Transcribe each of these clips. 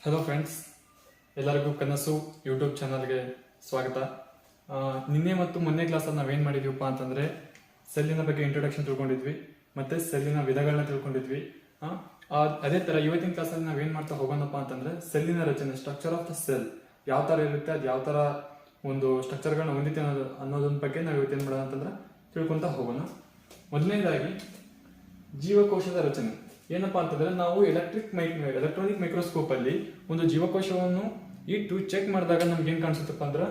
Hello friends, ಎಲ್ಲರಿಗೂ ಕನಸು YouTube ಚಾನಲ್ಗೆ ಸ್ವಾಗತ. ನಿನ್ನೆ ಮತ್ತು ಮೊನ್ನೆ ಕ್ಲಾಸಲ್ಲಿ ನಾವೇನು ಮಾಡಿದ್ವಿಪ್ಪ ಅಂತಂದರೆ ಸೆಲ್ಲಿನ ಬಗ್ಗೆ ಇಂಟ್ರೊಡಕ್ಷನ್ ತಿಳ್ಕೊಂಡಿದ್ವಿ ಮತ್ತು ಸೆಲ್ಲಿನ ವಿಧಗಳನ್ನ ತಿಳ್ಕೊಂಡಿದ್ವಿ. ಅದೇ ಥರ ಇವತ್ತಿನ ಕ್ಲಾಸಲ್ಲಿ ನಾವೇನು ಮಾಡ್ತಾ ಹೋಗೋಣಪ್ಪ ಅಂತಂದರೆ ಸೆಲ್ಲಿನ ರಚನೆ, ಸ್ಟ್ರಕ್ಚರ್ ಆಫ್ ದ ಸೆಲ್ ಯಾವ ಥರ ಇರುತ್ತೆ, ಅದು ಯಾವ ಥರ ಒಂದು ಸ್ಟ್ರಕ್ಚರ್ಗಳನ್ನ ಹೊಂದಿತ್ತೆ ಅನ್ನೋದನ್ನ ಬಗ್ಗೆ ನಾವು ಇವತ್ತೇನು ಮಾಡೋಣ ಅಂತಂದ್ರೆ ತಿಳ್ಕೊತಾ ಹೋಗೋಣ. ಮೊದಲನೇದಾಗಿ ಜೀವಕೋಶದ ರಚನೆ ಏನಪ್ಪಾ ಅಂತಂದ್ರೆ ನಾವು ಎಲೆಕ್ಟ್ರಾನಿಕ್ ಮೈಕ್ರೋಸ್ಕೋಪ್ ಅಲ್ಲಿ ಒಂದು ಜೀವಕೋಶವನ್ನು ಇಟ್ಟು ಚೆಕ್ ಮಾಡಿದಾಗ ನಮ್ಗೆ ಏನ್ ಕಾಣಿಸುತ್ತಪ್ಪ ಅಂದ್ರೆ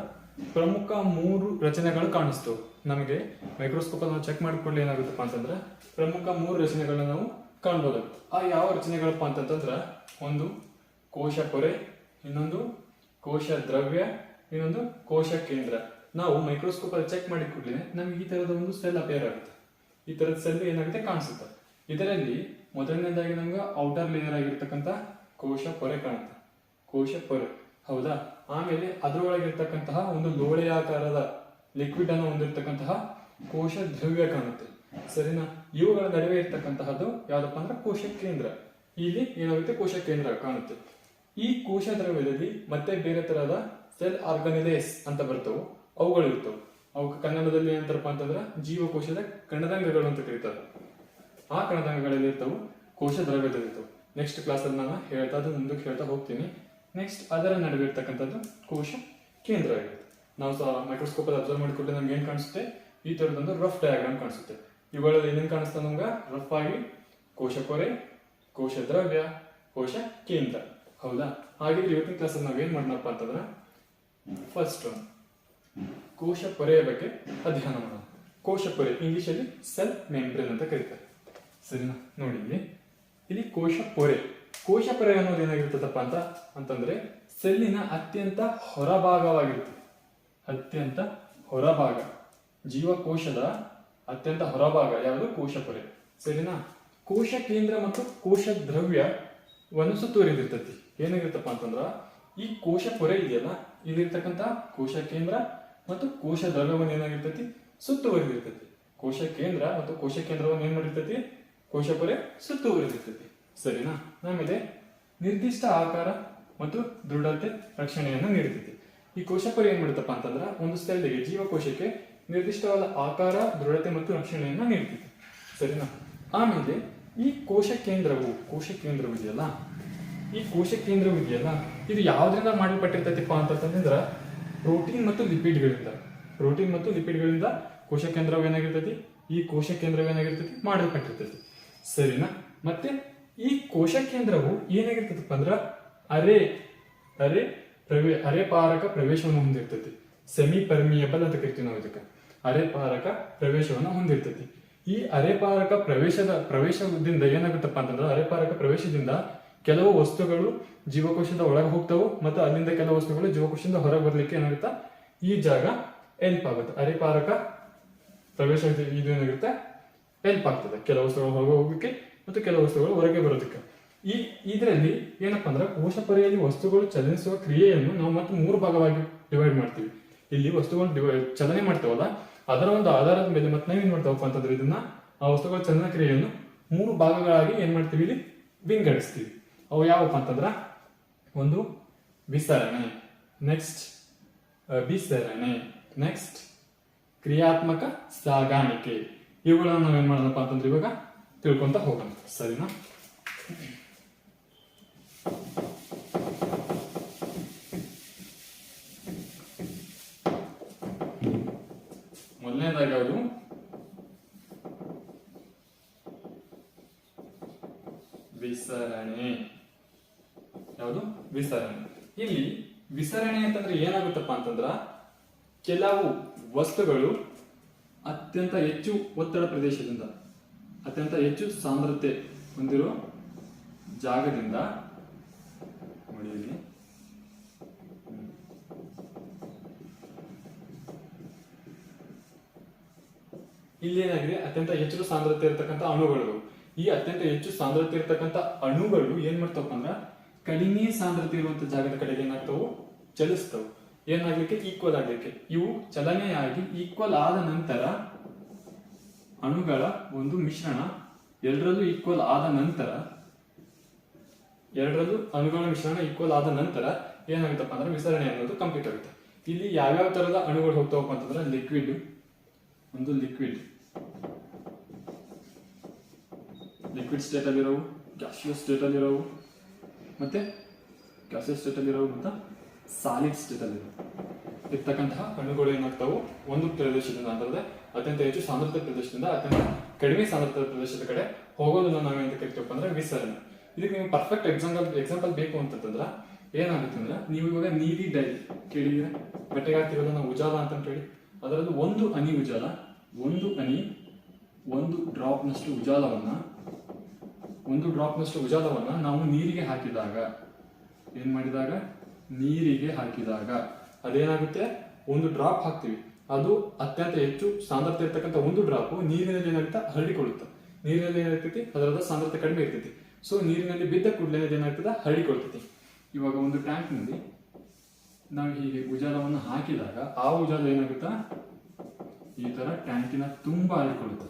ಪ್ರಮುಖ 3 ರಚನೆಗಳು ಕಾಣಿಸ್ತವೆ. ನಮಗೆ ಮೈಕ್ರೋಸ್ಕೋಪ್ ಅಲ್ಲಿ ನಾವು ಚೆಕ್ ಮಾಡಿಕೊಳ್ಳಿ ಏನಾಗುತ್ತಪ್ಪ ಅಂತಂದ್ರೆ ಪ್ರಮುಖ 3 ರಚನೆಗಳನ್ನ ನಾವು ಕಾಣ್ಬೋದಾಗುತ್ತೆ. ಯಾವ ರಚನೆಗಳಪ್ಪ ಅಂತಂದ್ರೆ ಒಂದು ಕೋಶ ಪೊರೆ, ಇನ್ನೊಂದು ಕೋಶ ದ್ರವ್ಯ, ಇನ್ನೊಂದು ಕೋಶ ಕೇಂದ್ರ. ನಾವು ಮೈಕ್ರೋಸ್ಕೋಪ್ ಅಲ್ಲಿ ಚೆಕ್ ಮಾಡಿದ ಕೂಡಲೇ ನಮ್ಗೆ ಈ ತರದ ಒಂದು ಸೆಲ್ ಅಪೇರ್ ಆಗುತ್ತೆ. ಈ ತರದ ಸೆಲ್ ಏನಾಗುತ್ತೆ ಕಾಣಿಸುತ್ತೆ. ಇದರಲ್ಲಿ ಮೊದಲನೇದಾಗಿ ನಮ್ಗೆ ಔಟರ್ ಲೇಯರ್ ಆಗಿರ್ತಕ್ಕಂಥ ಕೋಶ ಪೊರೆ ಕಾಣುತ್ತೆ, ಕೋಶ ಪೊರೆ, ಹೌದಾ. ಆಮೇಲೆ ಅದರೊಳಗಿರ್ತಕ್ಕಂತಹ ಒಂದು ಲೋಳೆಯಾಕಾರದ ಲಿಕ್ವಿಡ್ ಅನ್ನು ಹೊಂದಿರತಕ್ಕಂತಹ ಕೋಶ ದ್ರವ್ಯ ಕಾಣುತ್ತೆ, ಸರಿನಾ. ಇವುಗಳ ನಡುವೆ ಇರ್ತಕ್ಕಂತಹದ್ದು ಯಾವ್ದಪ್ಪ ಅಂದ್ರೆ ಕೋಶ ಕೇಂದ್ರ. ಇಲ್ಲಿ ಏನಾಗುತ್ತೆ ಕೋಶ ಕೇಂದ್ರ ಕಾಣುತ್ತೆ. ಈ ಕೋಶ ದ್ರವ್ಯದಲ್ಲಿ ಮತ್ತೆ ಬೇರೆ ತರಹದ ಸೆಲ್ ಆರ್ಗನಿಲೇಸ್ ಅಂತ ಬರ್ತವೆ, ಅವುಗಳು ಇರ್ತವೆ. ಅವಕ್ಕೆ ಕನ್ನಡದಲ್ಲಿ ಏನಂತಾರಪ್ಪ ಅಂತಂದ್ರೆ ಜೀವಕೋಶದ ಕಣದಂಗಗಳು ಅಂತ ಕರೀತಾರೆ. ಆ ಕಣದಂಗಗಳಲ್ಲಿ ಇರ್ತವೆ, ಕೋಶ ದ್ರವ್ಯದಲ್ಲಿ ಇರ್ತವೆ. ನೆಕ್ಸ್ಟ್ ಕ್ಲಾಸ್ ಅಲ್ಲಿ ನಾನು ಮುಂದಕ್ಕೆ ಹೇಳ್ತಾ ಹೋಗ್ತೀನಿ. ನೆಕ್ಸ್ಟ್ ಅದರ ನಡುವೆ ಇರ್ತಕ್ಕಂಥದ್ದು ಕೋಶ ಕೇಂದ್ರ ಆಗಿರುತ್ತೆ. ನಾವು ಸಹ ಮೈಕ್ರೋಸ್ಕೋಪ್ ಅಲ್ಲಿ ಅಬ್ಸರ್ವ್ ಮಾಡಿಕೊಂಡ್ರೆ ನಮ್ಗೆ ಏನ್ ಕಾಣಿಸುತ್ತೆ, ಈ ತರದೊಂದು ರಫ್ ಡಯಾಗ್ರಾಮ್ ಕಾಣಿಸುತ್ತೆ. ಇವುಗಳಲ್ಲಿ ಏನೇನ್ ಕಾಣಿಸ್ತಾ ನಮ್ಗೆ ರಫ್ ಆಗಿ ಕೋಶ ಪೊರೆ, ಕೋಶ ದ್ರವ್ಯ, ಕೋಶ ಕೇಂದ್ರ, ಹೌದಾ. ಹಾಗಿದ್ರೆ ಇವತ್ತಿನ ಕ್ಲಾಸ್ ಅಲ್ಲಿ ನಾವೇನ್ ಮಾಡೋಣಪ್ಪ ಅಂತಂದ್ರೆ ಫಸ್ಟ್ ಕೋಶ ಪೊರೆಯ ಬಗ್ಗೆ ಅಧ್ಯಯನ ಮಾಡೋಣ. ಕೋಶ ಪೊರೆ ಇಂಗ್ಲಿಷ್ ಅಲ್ಲಿ ಸೆಲ್ ಮೆಂಬ್ರೇನ್ ಅಂತ ಕರೀತಾರೆ, ಸರಿನಾ. ನೋಡಿ ಇಲ್ಲಿ ಕೋಶ ಪೊರೆ, ಕೋಶ ಪೊರೆ ಅನ್ನೋದು ಏನಾಗಿರ್ತದಪ್ಪ ಅಂತಂದ್ರೆ ಸೆಲ್ಲಿನ ಅತ್ಯಂತ ಹೊರಭಾಗವಾಗಿರುತ್ತೆ. ಅತ್ಯಂತ ಹೊರಭಾಗ, ಜೀವಕೋಶದ ಅತ್ಯಂತ ಹೊರಭಾಗ ಯಾವುದು ಕೋಶ ಪೊರೆ, ಸರಿನಾ. ಕೋಶ ಕೇಂದ್ರ ಮತ್ತು ಕೋಶ ದ್ರವ್ಯವನ್ನು ಸುತ್ತುವರಿದಿರ್ತತಿ. ಏನಾಗಿರ್ತಪ್ಪ ಅಂತಂದ್ರ ಈ ಕೋಶ ಪೊರೆ ಇದೆಯಲ್ಲ, ಇಲ್ಲಿರ್ತಕ್ಕಂಥ ಕೋಶ ಕೇಂದ್ರ ಮತ್ತು ಕೋಶ ದ್ರವ್ಯವನ್ನು ಏನಾಗಿರ್ತತಿ ಸುತ್ತುವರಿದಿರ್ತತಿ. ಕೋಶ ಕೇಂದ್ರ ಮತ್ತು ಕೋಶ ಕೇಂದ್ರವನ್ನು ಏನ್ ಮಾಡಿರ್ತತಿ, ಕೋಶ ಪೊರೆ ಸುತ್ತುವರಿದಿರ್ತತಿ, ಸರಿನಾ. ಆಮೇಲೆ ನಿರ್ದಿಷ್ಟ ಆಕಾರ ಮತ್ತು ದೃಢತೆ ರಕ್ಷಣೆಯನ್ನು ನೀಡುತ್ತದೆ. ಈ ಕೋಶ ಪೊರೆ ಏನ್ ಮಾಡುತ್ತಪ್ಪ ಅಂತಂದ್ರ ಒಂದು ಸೆಲ್ಗೆ, ಜೀವಕೋಶಕ್ಕೆ ನಿರ್ದಿಷ್ಟವಾದ ಆಕಾರ, ದೃಢತೆ ಮತ್ತು ರಕ್ಷಣೆಯನ್ನ ನೀಡುತ್ತದೆ, ಸರಿನಾ. ಆಮೇಲೆ ಈ ಕೋಶ ಕೇಂದ್ರವು ಇದೆಯಲ್ಲ, ಈ ಕೋಶ ಕೇಂದ್ರವು ಇದೆಯಲ್ಲ, ಇದು ಯಾವ್ದ್ರಿಂದ ಮಾಡಲ್ಪಟ್ಟಿರ್ತೈತಿಪ್ಪ ಅಂತಂದ್ರ ಪ್ರೋಟೀನ್ ಮತ್ತು ಲಿಪಿಡ್ಗಳಿಂದ ಕೋಶ ಕೇಂದ್ರವು ಏನಾಗಿರ್ತೈತಿ, ಈ ಕೋಶ ಕೇಂದ್ರವು ಏನಾಗಿರ್ತೈತಿ ಮಾಡಲ್ಪಟ್ಟಿರ್ತೈತಿ, ಸರಿನಾ. ಮತ್ತೆ ಈ ಕೋಶ ಕೇಂದ್ರವು ಏನಾಗಿರ್ತದಪ್ಪ ಅಂದ್ರ ಅರೆಪಾರಕ ಪ್ರವೇಶವನ್ನು ಹೊಂದಿರ್ತೈತಿ. ಸೆಮಿ ಪರ್ಮಿಯಬಲ್ ಅಂತ ಕರಿತೀವಿ ನಾವು ಇದಕ್ಕೆ. ಅರೆಪಾರಕ ಪ್ರವೇಶವನ್ನು ಹೊಂದಿರ್ತೈತಿ. ಈ ಅರೆಪಾರಕ ಪ್ರವೇಶದಿಂದ ಏನಾಗುತ್ತಪ್ಪ ಅಂತಂದ್ರೆ ಅರೆಪಾರಕ ಪ್ರವೇಶದಿಂದ ಕೆಲವು ವಸ್ತುಗಳು ಜೀವಕೋಶದ ಒಳಗೆ ಹೋಗ್ತಾವು ಮತ್ತು ಅಲ್ಲಿಂದ ಕೆಲವು ವಸ್ತುಗಳು ಜೀವಕೋಶದಿಂದ ಹೊರಗೆ ಬರ್ಲಿಕ್ಕೆ ಏನಾಗುತ್ತಾ ಈ ಜಾಗ ಹೆಲ್ಪ್ ಆಗುತ್ತೆ. ಅರೆಪಾರಕ ಪ್ರವೇಶ ಇದು ಏನಾಗುತ್ತೆ ಹೆಲ್ಪ್ ಆಗ್ತದೆ, ಕೆಲವು ವಸ್ತುಗಳು ಹೊರಗೆ ಹೋಗ್ಲಿಕ್ಕೆ ಮತ್ತು ಕೆಲವು ವಸ್ತುಗಳು ಹೊರಗೆ ಬರೋದಕ್ಕೆ. ಇದರಲ್ಲಿ ಏನಪ್ಪಾ ಅಂದ್ರೆ ಕೋಶ ಪೊರೆಯಲ್ಲಿ ವಸ್ತುಗಳು ಚಲಿಸುವ ಕ್ರಿಯೆಯನ್ನು ನಾವು ಮತ್ತೆ 3 ಭಾಗವಾಗಿ ಡಿವೈಡ್ ಮಾಡ್ತೀವಿ. ಇಲ್ಲಿ ವಸ್ತುಗಳು ಚಲನೆ ಮಾಡ್ತೇವಲ್ಲ, ಅದರ ಒಂದು ಆಧಾರದ ಮೇಲೆ ಮತ್ತೆ ನಾವೇನ್ ಮಾಡ್ತಾವಪ್ಪ ಅಂತಂದ್ರೆ ಇದನ್ನ ಆ ವಸ್ತುಗಳ ಚಲನ ಕ್ರಿಯೆಯನ್ನು 3 ಭಾಗಗಳಾಗಿ ಏನ್ ಮಾಡ್ತೀವಿ, ಇಲ್ಲಿ ವಿಂಗಡಿಸ್ತೀವಿ. ಅವು ಯಾವಪ್ಪ ಅಂತಂದ್ರ ಒಂದು ವಿಸರಣೆ, ನೆಕ್ಸ್ಟ್ ಕ್ರಿಯಾತ್ಮಕ ಸಾಗಾಣಿಕೆ. ಇವುಗಳನ್ನ ನಾವೇನ್ ಮಾಡೋಣಪ್ಪ ಅಂತಂದ್ರೆ ಇವಾಗ ತಿಳ್ಕೊಂತ ಹೋಗೋಣ, ಸರಿನಾ. ಮೊದಲನೇದಾಗಿ ಯಾವುದು ವಿಸರಣೆ. ಇಲ್ಲಿ ವಿಸರಣೆ ಅಂತಂದ್ರೆ ಏನಾಗುತ್ತಪ್ಪ ಅಂತಂದ್ರ ಕೆಲವು ವಸ್ತುಗಳು ಅತ್ಯಂತ ಹೆಚ್ಚು ಒತ್ತಡ ಪ್ರದೇಶದಿಂದ, ಅತ್ಯಂತ ಹೆಚ್ಚು ಸಾಂದ್ರತೆ ಹೊಂದಿರುವ ಜಾಗದಿಂದ, ನೋಡಿ ಇಲ್ಲಿ ಏನಾಗಿದೆ, ಅತ್ಯಂತ ಹೆಚ್ಚು ಸಾಂದ್ರತೆ ಇರತಕ್ಕಂಥ ಅಣುಗಳು. ಈ ಅತ್ಯಂತ ಹೆಚ್ಚು ಸಾಂದ್ರತೆ ಇರತಕ್ಕಂಥ ಅಣುಗಳು ಏನ್ ಮಾಡ್ತಾವಪ್ಪ ಅಂದ್ರ ಕಡಿಮೆ ಸಾಂದ್ರತೆ ಇರುವಂತ ಜಾಗದ ಕಡೆಗೆ ಏನಾಗ್ತಾವು ಚಲಿಸ್ತವು. ಏನಾಗ್ಲಿಕ್ಕೆ ಈಕ್ವಲ್ ಆಗ್ಲಿಕ್ಕೆ. ಇವು ಚಲನೆಯಾಗಿ ಈಕ್ವಲ್ ಆದ ನಂತರ ಅಣುಗಳ ಒಂದು ಮಿಶ್ರಣ ಎಲ್ಲರಲ್ಲೂ ಈಕ್ವಲ್ ಆದ ನಂತರ ಎರಡರಲ್ಲೂ ಅಣುಗಳ ಮಿಶ್ರಣ ಈಕ್ವಲ್ ಆದ ನಂತರ ಏನಾಗುತ್ತಪ್ಪ ಅಂದ್ರೆ ವಿಸರಣೆ ಅನ್ನೋದು ಕಂಪ್ಲೀಟ್ ಆಗುತ್ತೆ. ಇಲ್ಲಿ ಯಾವ್ಯಾವ ತರದ ಅಣುಗಳು ಹೋಗ್ತಾವಪ್ಪ ಅಂತಂದ್ರೆ ಲಿಕ್ವಿಡ್, ಒಂದು ಲಿಕ್ವಿಡ್ ಸ್ಟೇಟ್ ಅಲ್ಲಿರೋವು, ಗ್ಯಾಸಿಯಸ್ ಸ್ಟೇಟ್ ಅಲ್ಲಿರೋವು, ಮತ್ತೆ ಗ್ಯಾಸಿಯಸ್ ಸ್ಟೇಟ್ ಅಲ್ಲಿರೋವು ಮತ್ತು ಸಾಲಿಡ್ ಸ್ಟೇಟ್ ಅಲ್ಲಿರೋವು ಇರ್ತಕ್ಕಂತಹ ಅಣುಗಳು ಏನಾಗ್ತಾವು ಒಂದು ಪ್ರದೇಶದಿಂದ ಅಂತಂದ್ರೆ ಅತ್ಯಂತ ಹೆಚ್ಚು ಸಾಂದ್ರತೆ ಪ್ರದೇಶದಿಂದ ಅತ್ಯಂತ ಕಡಿಮೆ ಸಾಂದ್ರತೆ ಪ್ರದೇಶದ ಕಡೆ ಹೋಗೋದನ್ನ ನಾವೇಂತ ಕರಿತೀವಪ್ಪ ಅಂದ್ರೆ ವಿಸರಣೆ. ಇದಕ್ಕೆ ನೀವು ಪರ್ಫೆಕ್ಟ್ ಎಕ್ಸಾಂಪಲ್ ಬೇಕು ಅಂತಂದ್ರೆ ಏನಾಗುತ್ತೆ ಅಂದ್ರೆ ನೀವು ಇವಾಗ ನೀಲಿ ಡೈ ಕೇಳಿದ್ರೆ ಬಟ್ಟೆಗೆ ಹಾಕ್ತಿರೋದು ನಾವು ಉಜಾಲ ಅಂತ ಹೇಳಿ, ಅದರಲ್ಲೂ ಒಂದು ಹನಿ ಉಜಾಲ, ಒಂದು ಹನಿ ಒಂದು ಡ್ರಾಪ್ನಷ್ಟು ಉಜಾಲವನ್ನ ನಾವು ನೀರಿಗೆ ಹಾಕಿದಾಗ ಏನ್ ಮಾಡಿದಾಗ ನೀರಿಗೆ ಹಾಕಿದಾಗ ಅದೇನಾಗುತ್ತೆ, ಒಂದು ಡ್ರಾಪ್ ಹಾಕ್ತಿವಿ, ಅದು ಅತ್ಯಂತ ಹೆಚ್ಚು ಸಾಂದ್ರತೆ ಇರ್ತಕ್ಕಂಥ ಒಂದು ಡ್ರಾಪ್ ನೀರಿನಲ್ಲಿ ಏನಾಗುತ್ತೆ ಹರಡಿಕೊಳ್ಳುತ್ತೆ. ನೀರಿನಲ್ಲಿ ಏನಾಗ್ತೈತಿ ಅದರದ ಸಾಂದ್ರತೆ ಕಡಿಮೆ ಇರ್ತೈತಿ. ಸೊ ನೀರಿನಲ್ಲಿ ಬಿದ್ದ ಕೂಡಲೇ ಏನಾಗ್ತದೆ ಹರಡಿಕೊಳ್ತೈತಿ. ಇವಾಗ ಒಂದು ಟ್ಯಾಂಕ್ನಲ್ಲಿ ನಾವು ಹೀಗೆ ಉಜಾಲವನ್ನು ಹಾಕಿದಾಗ ಆ ಉಜಾಲ ಏನಾಗುತ್ತಾ ಈ ತರ ಟ್ಯಾಂಕಿನ ತುಂಬಾ ಹರಡಿಕೊಳ್ಳುತ್ತೆ.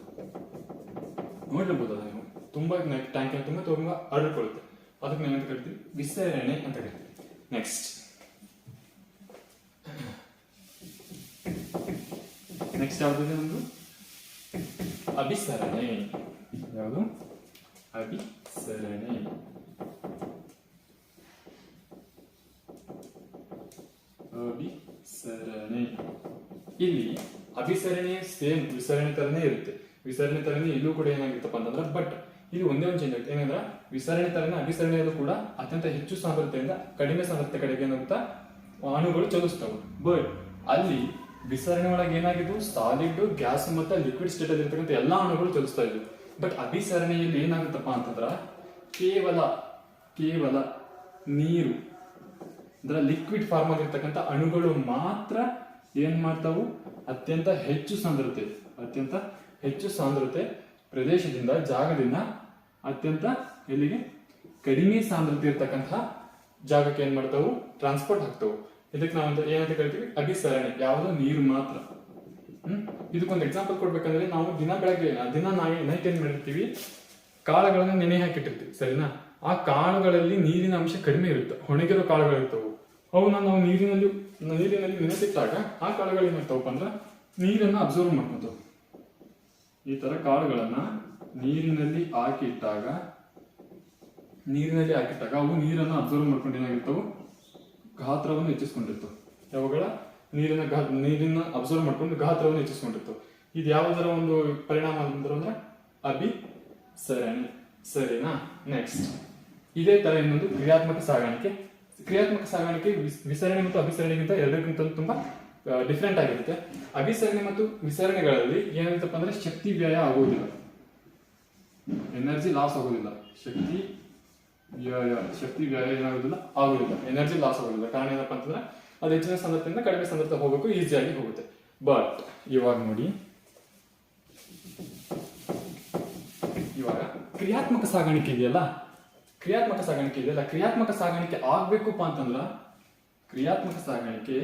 ನೋಡಿರ್ಬೋದಲ್ಲ ನೀವು, ತುಂಬಾ ಟ್ಯಾಂಕಿನ ತುಂಬಾ ಹರಡಿಕೊಳ್ಳುತ್ತೆ. ಅದಕ್ಕೆ ನಾವೇಂತ ಕರಿತೀವಿ ವಿಸರಣೆ ಅಂತ ಕರಿತೀವಿ. ನೆಕ್ಸ್ಟ್ ಯಾವ್ದಿದೆ ಒಂದು ಅಭಿಸರಣೆ. ಯಾವುದು ಅಭಿಸರಣೆ. ಇಲ್ಲಿ ಅಭಿಸರಣೆ ಸೇಮ್ ವಿಸರಣೆ ತರನೇ ಇರುತ್ತೆ. ವಿಸರಣೆ ತರನೇ ಇಲ್ಲೂ ಕೂಡ ಏನಾಗಿತ್ತಪ್ಪ ಅಂತಂದ್ರೆ ಬಟ್ ಇಲ್ಲಿ ಒಂದೇ ಒಂದು ಚೇಂಜ್ ಆಗುತ್ತೆ. ಏನಂದ್ರೆ ವಿಸರಣೆ ತರನೇ ಅಭಿಸರಣೆಯಲ್ಲೂ ಕೂಡ ಅತ್ಯಂತ ಹೆಚ್ಚು ಸಾಂದ್ರತೆಯಿಂದ ಕಡಿಮೆ ಸಾಂದ್ರತೆ ಕಡೆಗೆ ಏನಾಗುತ್ತಾ ಅಣುಗಳು ಚಲಿಸ್ತವೆ. ಬಟ್ ಅಲ್ಲಿ ವಿಸರಣೆ ಒಳಗೆ ಏನಾಗಿದ್ದು ಸಾಲಿಡ್, ಗ್ಯಾಸ್ ಮತ್ತೆ ಲಿಕ್ವಿಡ್ ಸ್ಟೇಟ್ ಅಲ್ಲಿ ಇರ್ತಕ್ಕಂಥ ಎಲ್ಲಾ ಅಣುಗಳು ಚಲಿಸ್ತಾ ಇದ್ವು. ಬಟ್ ಅಭಿಸರಣೆಯಲ್ಲಿ ಏನಾಗುತ್ತಪ್ಪ ಅಂತಂದ್ರ ಕೇವಲ ನೀರು ಅಂದ್ರೆ ಲಿಕ್ವಿಡ್ ಫಾರ್ಮ್ ಆಗಿರ್ತಕ್ಕಂಥ ಅಣುಗಳು ಮಾತ್ರ ಏನ್ ಮಾಡ್ತಾವು ಅತ್ಯಂತ ಹೆಚ್ಚು ಸಾಂದ್ರತೆ ಪ್ರದೇಶದಿಂದ ಜಾಗದಿಂದ ಅತ್ಯಂತ ಎಲ್ಲಿಗೆ ಕಡಿಮೆ ಸಾಂದ್ರತೆ ಇರ್ತಕ್ಕಂತಹ ಜಾಗಕ್ಕೆ ಏನ್ ಮಾಡ್ತಾವು ಟ್ರಾನ್ಸ್ಪೋರ್ಟ್ ಆಗ್ತಾವು. ಇದಕ್ಕೆ ನಾವು ಏನಂತ ಕರಿತೀವಿ ಅಭಿಸರಣೆ. ಯಾವುದು ನೀರು ಮಾತ್ರ. ಇದಕ್ಕೊಂದು ಎಕ್ಸಾಂಪಲ್ ಕೊಡ್ಬೇಕಂದ್ರೆ ನಾವು ದಿನ ನೈಟ್ ಏನ್ ಮಾಡಿರ್ತೀವಿ, ಕಾಳುಗಳನ್ನ ನೆನೆ ಹಾಕಿಟ್ಟಿರ್ತೀವಿ ಸರಿನಾ. ಆ ಕಾಳುಗಳಲ್ಲಿ ನೀರಿನ ಅಂಶ ಕಡಿಮೆ ಇರುತ್ತೆ, ಒಣಗಿರೋ ಕಾಳುಗಳಿರ್ತವು. ಅವನ್ನ ನಾವು ನೀರಿನಲ್ಲಿ ನೆನೆಸಿಟ್ಟಾಗ ಆ ಕಾಳುಗಳು ಏನಾಗ್ತಾವಪ್ಪ ಅಂದ್ರೆ ನೀರನ್ನ ಅಬ್ಸರ್ವ್ ಮಾಡ್ಕೊಂತಾವ. ಈ ತರ ಕಾಳುಗಳನ್ನ ನೀರಿನಲ್ಲಿ ಹಾಕಿಟ್ಟಾಗ ಅವು ನೀರನ್ನು ಅಬ್ಸರ್ವ್ ಮಾಡ್ಕೊಂಡು ಏನಾಗಿರ್ತಾವು ಗಾತ್ರವನ್ನು ಹೆಚ್ಚಿಸ್ಕೊಂಡಿರ್ತವೆ. ಯಾವಗಳ ನೀರಿನ ಅಬ್ಸರ್ವ್ ಮಾಡ್ಕೊಂಡು ಗಾತ್ರವನ್ನು ಹೆಚ್ಚಿಸ್ಕೊಂಡಿರ್ತವೆ. ಇದು ಯಾವುದರ ಒಂದು ಪರಿಣಾಮ ಅಂದ್ರೆ ಅಭಿಸರಣೆ. ಸರಿನಾ. ನೆಕ್ಸ್ಟ್ ಇದೇ ತರ ಇನ್ನೊಂದು ಕ್ರಿಯಾತ್ಮಕ ಸಾಗಾಣಿಕೆ. ವಿಸರಣೆ ಮತ್ತು ಅಭಿಸರಣೆಗಿಂತ ಎರಡಕ್ಕಿಂತ ತುಂಬಾ ಡಿಫ್ರೆಂಟ್ ಆಗಿರುತ್ತೆ. ಅಭಿಸರಣೆ ಮತ್ತು ವಿಸರಣೆಗಳಲ್ಲಿ ಏನಾಗುತ್ತಪ್ಪ ಅಂದ್ರೆ ಶಕ್ತಿ ವ್ಯಯ ಆಗುವುದಿಲ್ಲ, ಎನರ್ಜಿ ಲಾಸ್ ಆಗೋದಿಲ್ಲ. ಶಕ್ತಿ ವ್ಯಯ ಆಗುದಿಲ್ಲ, ಎನರ್ಜಿ ಲಾಸ್ ಆಗೋದಿಲ್ಲ. ಕಾರಣ ಏನಪ್ಪಾ ಅಂತಂದ್ರೆ ಅದು ಹೆಚ್ಚಿನ ಸಾಂದ್ರತೆಯಿಂದ ಕಡಿಮೆ ಸಾಂದ್ರತೆ ಹೋಗಬೇಕು, ಈಸಿಯಾಗಿ ಹೋಗುತ್ತೆ. ಬಟ್ ಇವಾಗ ನೋಡಿ, ಇವಾಗ ಕ್ರಿಯಾತ್ಮಕ ಸಾಗಾಣಿಕೆ ಇದೆಯಲ್ಲ, ಕ್ರಿಯಾತ್ಮಕ ಸಾಗಾಣಿಕೆ ಆಗ್ಬೇಕಪ್ಪ ಅಂತಂದ್ರ ಕ್ರಿಯಾತ್ಮಕ ಸಾಗಾಣಿಕೆ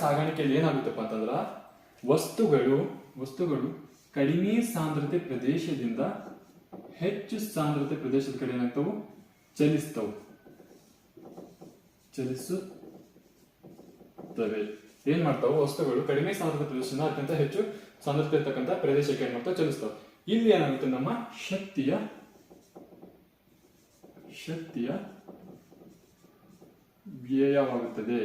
ಸಾಗಾಣಿಕೆಯಲ್ಲಿ ಏನಾಗುತ್ತಪ್ಪ ಅಂತಂದ್ರ ವಸ್ತುಗಳು ಕಡಿಮೆ ಸಾಂದ್ರತೆ ಪ್ರದೇಶದಿಂದ ಹೆಚ್ಚು ಸಾಂದ್ರತೆ ಪ್ರದೇಶದ ಕಡೆ ಏನಾಗ್ತವು ಚಲಿಸುತ್ತವೆ. ಏನ್ ಮಾಡ್ತಾವು ವಸ್ತುಗಳು ಕಡಿಮೆ ಸಾಂದ್ರತೆ ಪ್ರದೇಶದಿಂದ ಅತ್ಯಂತ ಹೆಚ್ಚು ಸಾಂದ್ರತೆ ಇರ್ತಕ್ಕಂಥ ಪ್ರದೇಶಕ್ಕೆ ಏನ್ ಮಾಡ್ತಾವ ಚಲಿಸ್ತಾವ. ಇಲ್ಲಿ ಏನಾಗುತ್ತೆ ನಮ್ಮ ಶಕ್ತಿಯ ವ್ಯಯವಾಗುತ್ತದೆ.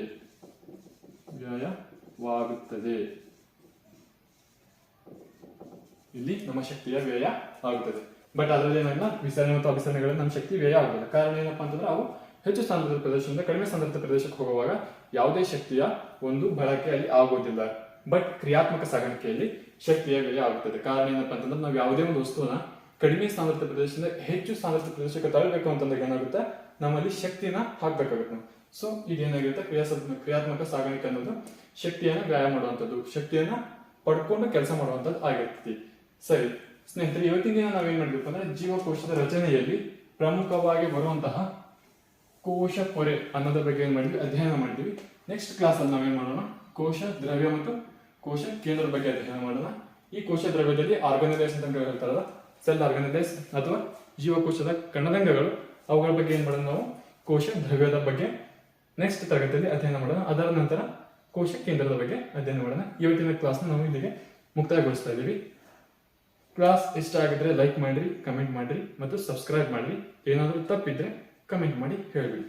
ಇಲ್ಲಿ ನಮ್ಮ ಶಕ್ತಿಯ ವ್ಯಯ ಆಗುತ್ತದೆ. ಬಟ್ ಅದರಲ್ಲಿ ಏನಾಗಲ್ಲ, ವಿಸರಣೆ ಮತ್ತು ಅಭಿಸರಣೆಗಳಲ್ಲಿ ನಮ್ಮ ಶಕ್ತಿ ವ್ಯಯ ಆಗುತ್ತದೆ. ಕಾರಣ ಏನಪ್ಪಾ ಅಂತಂದ್ರೆ ಅವು ಹೆಚ್ಚು ಸಾಂದ್ರತೆ ಪ್ರದೇಶದಿಂದ ಕಡಿಮೆ ಸಾಂದ್ರತೆ ಪ್ರದೇಶಕ್ಕೆ ಹೋಗುವಾಗ ಯಾವುದೇ ಶಕ್ತಿಯ ಒಂದು ಬಳಕೆ ಅಲ್ಲಿ ಆಗೋದಿಲ್ಲ. ಬಟ್ ಕ್ರಿಯಾತ್ಮಕ ಸಾಗಾಣಿಕೆಯಲ್ಲಿ ಶಕ್ತಿಯ ವ್ಯಯ ಆಗುತ್ತದೆ. ಕಾರಣ ಏನಪ್ಪಾ ಅಂತಂದ್ರೆ ನಾವು ಯಾವುದೇ ಒಂದು ವಸ್ತುವನ್ನ ಕಡಿಮೆ ಸಾಂದ್ರತೆ ಪ್ರದೇಶದಿಂದ ಹೆಚ್ಚು ಸಾಂದ್ರತೆ ಪ್ರದೇಶಕ್ಕೆ ತರಬೇಕು ಅಂತಂದಾಗ ಏನಾಗುತ್ತೆ, ನಮ್ಮಲ್ಲಿ ಶಕ್ತಿನ ಹಾಕ್ಬೇಕಾಗುತ್ತೆ. ಸೊ ಇದೇನಾಗಿರುತ್ತೆ, ಕ್ರಿಯಾತ್ಮಕ ಸಾಗಾಣಿಕೆ ಅನ್ನೋದು ಶಕ್ತಿಯನ್ನ ವ್ಯಯ ಮಾಡುವಂಥದ್ದು, ಶಕ್ತಿಯನ್ನ ಪಡ್ಕೊಂಡು ಕೆಲಸ ಮಾಡುವಂಥದ್ದು ಆಗಿರ್ತದೆ. ಸರಿ ಸ್ನೇಹಿತರೆ, ಇವತ್ತಿನ ದಿನ ನಾವೇನ್ ಮಾಡ್ಬೇಕು ಅಂದ್ರೆ ಜೀವಕೋಶದ ರಚನೆಯಲ್ಲಿ ಪ್ರಮುಖವಾಗಿ ಬರುವಂತಹ ಕೋಶ ಪೊರೆ ಅನ್ನೋದ್ರ ಬಗ್ಗೆ ಏನ್ ಮಾಡಿದ್ವಿ, ಅಧ್ಯಯನ ಮಾಡಿದ್ವಿ. ನೆಕ್ಸ್ಟ್ ಕ್ಲಾಸ್ ಅಲ್ಲಿ ನಾವೇನ್ ಮಾಡೋಣ, ಕೋಶ ದ್ರವ್ಯ ಮತ್ತು ಕೋಶ ಕೇಂದ್ರದ ಬಗ್ಗೆ ಅಧ್ಯಯನ ಮಾಡೋಣ. ಈ ಕೋಶ ದ್ರವ್ಯದಲ್ಲಿ ಆರ್ಗನೈಸೇಷನ್ ಅಂತ ಹೇಳ್ತಾರಲ್ಲ, ಸೆಲ್ ಆರ್ಗನೈಸೇಸ್ ಅಥವಾ ಜೀವಕೋಶದ ಕಣದಂಗಗಳು, ಅವುಗಳ ಬಗ್ಗೆ ಏನ್ ಮಾಡೋಣ ನಾವು ಕೋಶ ದ್ರವ್ಯದ ಬಗ್ಗೆ ನೆಕ್ಸ್ಟ್ ತರಗತಿಯಲ್ಲಿ ಅಧ್ಯಯನ ಮಾಡೋಣ. ಅದರ ನಂತರ ಕೋಶ ಕೇಂದ್ರದ ಬಗ್ಗೆ ಅಧ್ಯಯನ ಮಾಡೋಣ. ಇವತ್ತಿನ ಕ್ಲಾಸ್ ನಾವು ಇಲ್ಲಿಗೆ ಮುಕ್ತಾಯಗೊಳಿಸ್ತಾ ಇದ್ದೀವಿ. ಕ್ಲಾಸ್ ಇಷ್ಟ ಆಗಿದ್ರೆ ಲೈಕ್ ಮಾಡ್ರಿ, ಕಮೆಂಟ್ ಮಾಡ್ರಿ ಮತ್ತು ಸಬ್ಸ್ಕ್ರೈಬ್ ಮಾಡ್ರಿ. ಏನಾದರೂ ತಪ್ಪಿದ್ರೆ ಕಮೆಂಟ್ ಮಾಡಿ ಹೇಳ್ಬಿಡಿ.